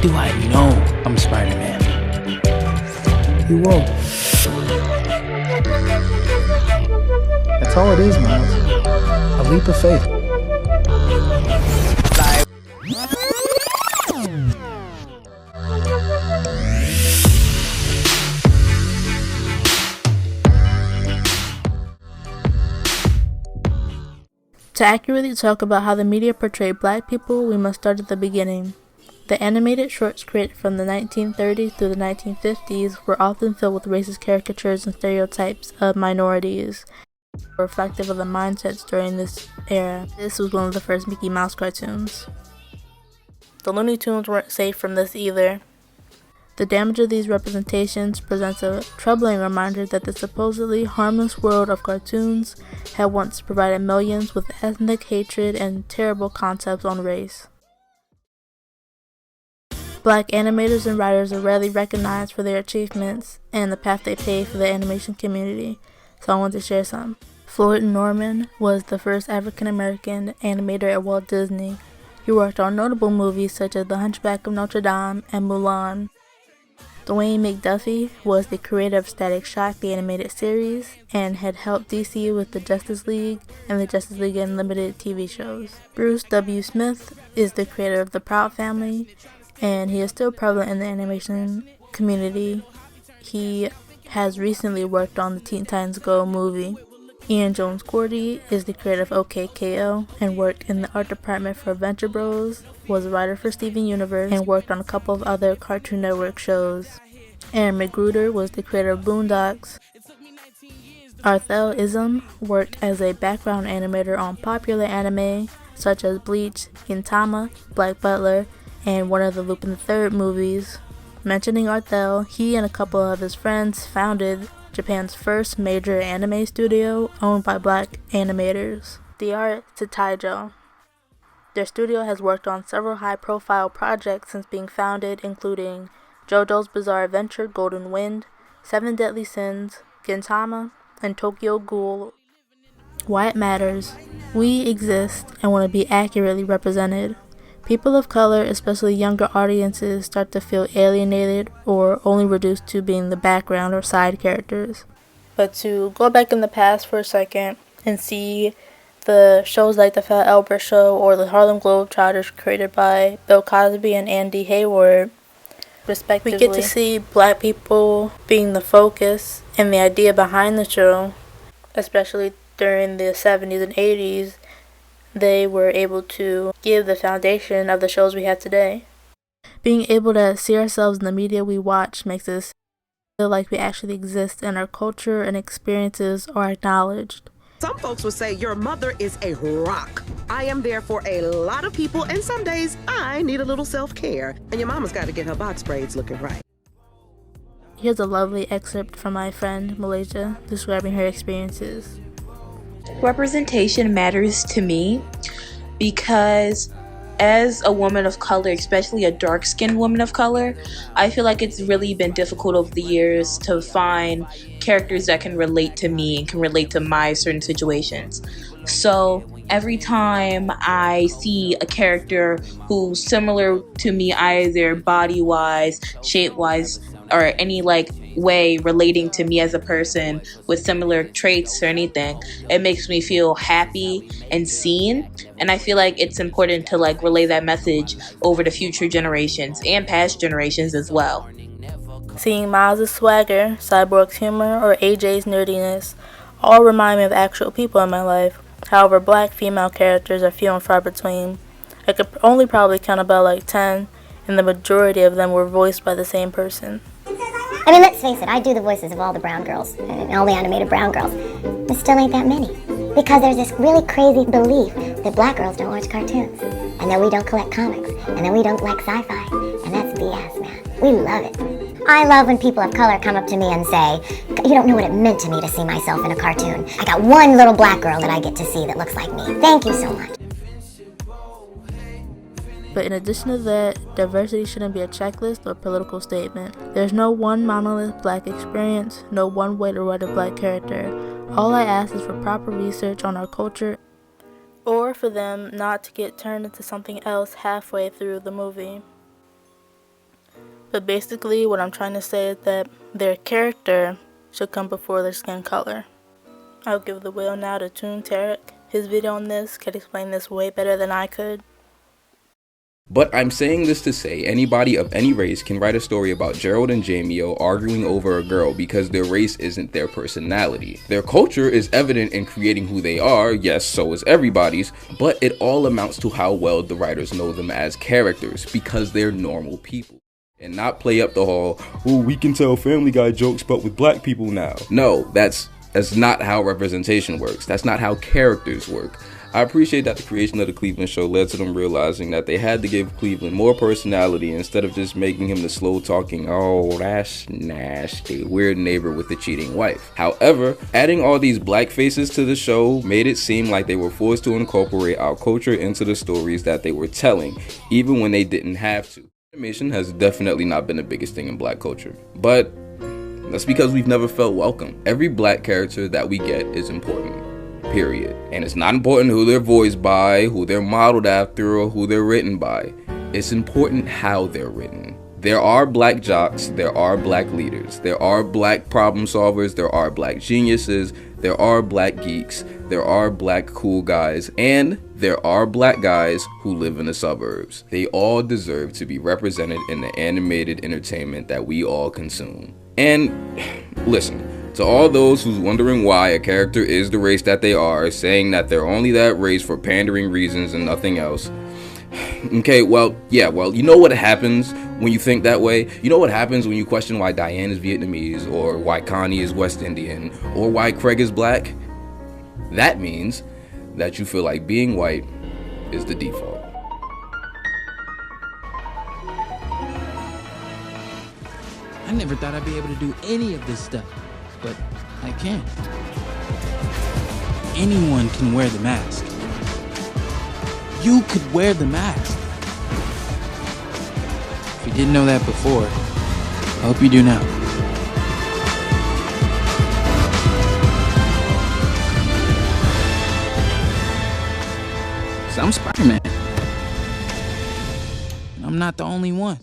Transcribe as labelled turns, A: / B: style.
A: do I know I'm Spider-Man? You won't. That's all it is, Miles. A leap of faith.
B: To accurately talk about how the media portrayed black people, we must start at the beginning. The animated shorts created from the 1930s through the 1950s were often filled with racist caricatures and stereotypes of minorities, reflective of the mindsets during this era. This was one of the first Mickey Mouse cartoons. The Looney Tunes weren't safe from this either. The damage of these representations presents a troubling reminder that the supposedly harmless world of cartoons had once provided millions with ethnic hatred and terrible concepts on race. Black animators and writers are rarely recognized for their achievements and the path they paved for the animation community, so I want to share some. Floyd Norman was the first African-American animator at Walt Disney. He worked on notable movies such as The Hunchback of Notre Dame and Mulan. Dwayne McDuffie was the creator of Static Shock, the animated series, and had helped DC with the Justice League and the Justice League Unlimited TV shows. Bruce W. Smith is the creator of The Proud Family, and he is still prevalent in the animation community. He has recently worked on the Teen Titans Go movie. Ian Jones-Cordy is the creator of OKKO and worked in the art department for Venture Bros, was a writer for Steven Universe, and worked on a couple of other Cartoon Network shows. Aaron McGruder was the creator of Boondocks. Arthel Ism worked as a background animator on popular anime such as Bleach, Gintama, Black Butler, and one of the Lupin III movies. Mentioning Arthel, he and a couple of his friends founded Japan's first major anime studio owned by black animators, The Art to Taijo. Their studio has worked on several high-profile projects since being founded, including JoJo's Bizarre Adventure Golden Wind, Seven Deadly Sins, Gintama, and Tokyo Ghoul. Why it matters. We exist and want to be accurately represented. People of color, especially younger audiences, start to feel alienated or only reduced to being the background or side characters. But to go back in the past for a second and see the shows like The Fat Albert Show or the Harlem Globetrotters created by Bill Cosby and Andy Hayward, respectively, we get to see black people being the focus and the idea behind the show, especially during the 70s and 80s. They were able to give the foundation of the shows we have today. Being able to see ourselves in the media we watch makes us feel like we actually exist and our culture and experiences are acknowledged.
C: Some folks would say your mother is a rock. I am there for a lot of people, and some days I need a little self-care. And your mama's got to get her box braids looking right.
B: Here's a lovely excerpt from my friend Malaysia describing her experiences.
D: Representation matters to me because as a woman of color, especially a dark-skinned woman of color, I feel like it's really been difficult over the years to find characters that can relate to me and can relate to my certain situations. So every time I see a character who's similar to me, either body-wise, shape-wise, or any way relating to me as a person with similar traits or anything, it makes me feel happy and seen. And I feel like it's important to relay that message over to future generations and past generations as well.
B: Seeing Miles' swagger, Cyborg's humor, or AJ's nerdiness all remind me of actual people in my life. However, black female characters are few and far between. I could only probably count about 10, and the majority of them were voiced by the same person.
E: I mean, let's face it, I do the voices of all the brown girls, and all the animated brown girls. There still ain't that many. Because there's this really crazy belief that black girls don't watch cartoons, and that we don't collect comics, and that we don't like sci-fi. And that's BS, man. We love it. I love when people of color come up to me and say, you don't know what it meant to me to see myself in a cartoon. I got one little black girl that I get to see that looks like me. Thank you so much.
B: But in addition to that, diversity shouldn't be a checklist or political statement. There's no one monolith black experience, no one way to write a black character. All I ask is for proper research on our culture, or for them not to get turned into something else halfway through the movie. But basically what I'm trying to say is that their character should come before their skin color. I'll give the wheel now to Toon Tarek. His video on this could explain this way better than I could.
F: But I'm saying this to say anybody of any race can write a story about Gerald and Jamie-O arguing over a girl because their race isn't their personality. Their culture is evident in creating who they are, yes, so is everybody's, but it all amounts to how well the writers know them as characters because they're normal people. And not play up the whole, oh, we can tell Family Guy jokes but with black people now. No, that's not how representation works. That's not how characters work. I appreciate that the creation of the Cleveland show led to them realizing that they had to give Cleveland more personality instead of just making him the slow-talking, oh, that's nasty, weird neighbor with the cheating wife. However, adding all these black faces to the show made it seem like they were forced to incorporate our culture into the stories that they were telling, even when they didn't have to. Animation has definitely not been the biggest thing in black culture, but that's because we've never felt welcome. Every black character that we get is important. Period. And it's not important who they're voiced by, who they're modeled after, or who they're written by. It's important how they're written. There are black jocks, there are black leaders, there are black problem solvers, there are black geniuses, there are black geeks, there are black cool guys, and there are black guys who live in the suburbs. They all deserve to be represented in the animated entertainment that we all consume. And listen, to all those who's wondering why a character is the race that they are, saying that they're only that race for pandering reasons and nothing else. Okay, well, you know what happens when you think that way? You know what happens when you question why Diane is Vietnamese, or why Connie is West Indian, or why Craig is black? That means that you feel like being white is the default.
G: I never thought I'd be able to do any of this stuff, but I can. Anyone can wear the mask. You could wear the mask. If you didn't know that before, I hope you do now. 'Cause I'm Spider-Man. And I'm not the only one.